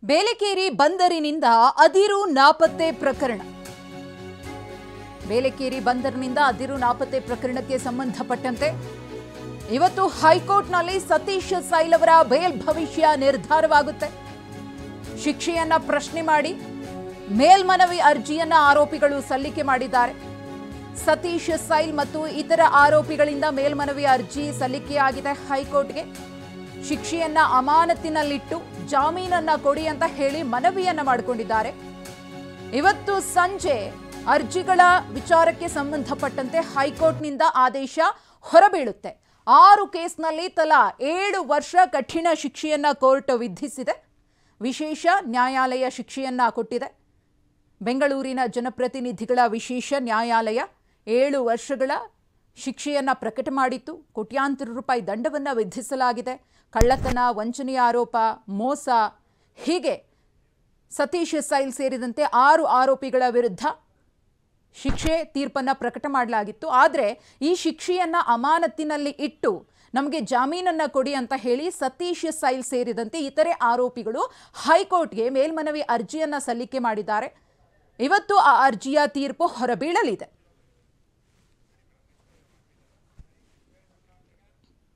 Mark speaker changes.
Speaker 1: ಬೇಲೆಕೇರಿ ಬಂದರಿನಿಂದ ಅದಿರು ನಾಪತ್ತೆ ಪ್ರಕರಣ. ಬೇಲೆಕೇರಿ ಬಂದರಿನಿಂದ ಅದಿರು ನಾಪತ್ತೆ ಪ್ರಕರಣಕ್ಕೆ ಸಂಬಂಧಪಟ್ಟಂತೆ ಇವತ್ತು ಹೈಕೋರ್ಟ್ನಲ್ಲಿ ಸತೀಶ್ ಸೈಲ್ ಅವರ ಬೇಲ್ ಭವಿಷ್ಯ ನಿರ್ಧಾರವಾಗುತ್ತೆ. ಶಿಕ್ಷೆಯನ್ನ ಪ್ರಶ್ನೆ ಮಾಡಿ ಮೇಲ್ಮನವಿ ಅರ್ಜಿಯನ್ನ ಆರೋಪಿಗಳು ಸಲ್ಲಿಕೆ ಮಾಡಿದ್ದಾರೆ. ಸತೀಶ್ ಸೈಲ್ ಮತ್ತು ಇತರ ಆರೋಪಿಗಳಿಂದ ಮೇಲ್ಮನವಿ ಅರ್ಜಿ ಸಲ್ಲಿಕೆಯಾಗಿದೆ ಹೈಕೋರ್ಟ್ಗೆ. ಶಿಕ್ಷೆಯನ್ನ ಅಮಾನತಿನಲ್ಲಿಟ್ಟು ಜಾಮೀನನ್ನ ಕೊಡಿ ಅಂತ ಹೇಳಿ ಮನವಿಯನ್ನ ಮಾಡಿಕೊಂಡಿದ್ದಾರೆ. ಇವತ್ತು ಸಂಜೆ ಅರ್ಜಿಗಳ ವಿಚಾರಕ್ಕೆ ಸಂಬಂಧಪಟ್ಟಂತೆ ಹೈಕೋರ್ಟ್ನಿಂದ ಆದೇಶ ಹೊರಬೀಳುತ್ತೆ. 6 ಕೇಸ್ನಲ್ಲಿ ತಲಾ 7 ವರ್ಷ ಕಠಿಣ ಶಿಕ್ಷೆಯನ್ನ ಕೋರ್ಟ್ ವಿಧಿಸಿದೆ. ವಿಶೇಷ ನ್ಯಾಯಾಲಯ ಶಿಕ್ಷೆಯನ್ನ ಕೊಟ್ಟಿದೆ. ಬೆಂಗಳೂರಿನ ಜನಪ್ರತಿನಿಧಿಗಳ ವಿಶೇಷ ನ್ಯಾಯಾಲಯ 7 ವರ್ಷಗಳ ಶಿಕ್ಷೆಯನ್ನ ಪ್ರಕಟ ಮಾಡಿತ್ತು. ಕೋಟ್ಯಾಂತರ ರೂಪಾಯಿ ದಂಡವನ್ನ ವಿಧಿಸಲಾಗಿದೆ. ಕಳ್ಳತನ, ವಂಚನೆಯ ಆರೋಪ, ಮೋಸ, ಹೀಗೆ ಸತೀಶ್ ಸೈಲ್ ಸೇರಿದಂತೆ 6 ಆರೋಪಿಗಳ ವಿರುದ್ಧ ಶಿಕ್ಷೆ ತೀರ್ಪನ್ನು ಪ್ರಕಟ ಮಾಡಲಾಗಿತ್ತು. ಆದರೆ ಈ ಶಿಕ್ಷೆಯನ್ನ ಅಮಾನತಿನಲ್ಲಿ ಇಟ್ಟು ನಮಗೆ ಜಾಮೀನನ್ನ ಕೊಡಿ ಅಂತ ಹೇಳಿ ಸತೀಶ್ ಸೈಲ್ ಸೇರಿದಂತೆ ಇತರೆ ಆರೋಪಿಗಳು ಹೈಕೋರ್ಟ್ಗೆ ಮೇಲ್ಮನವಿ ಅರ್ಜಿಯನ್ನ ಸಲ್ಲಿಕೆ ಮಾಡಿದ್ದಾರೆ. ಇವತ್ತು ಆ ಅರ್ಜಿಯ ತೀರ್ಪು ಹೊರಬೀಳಲಿದೆ.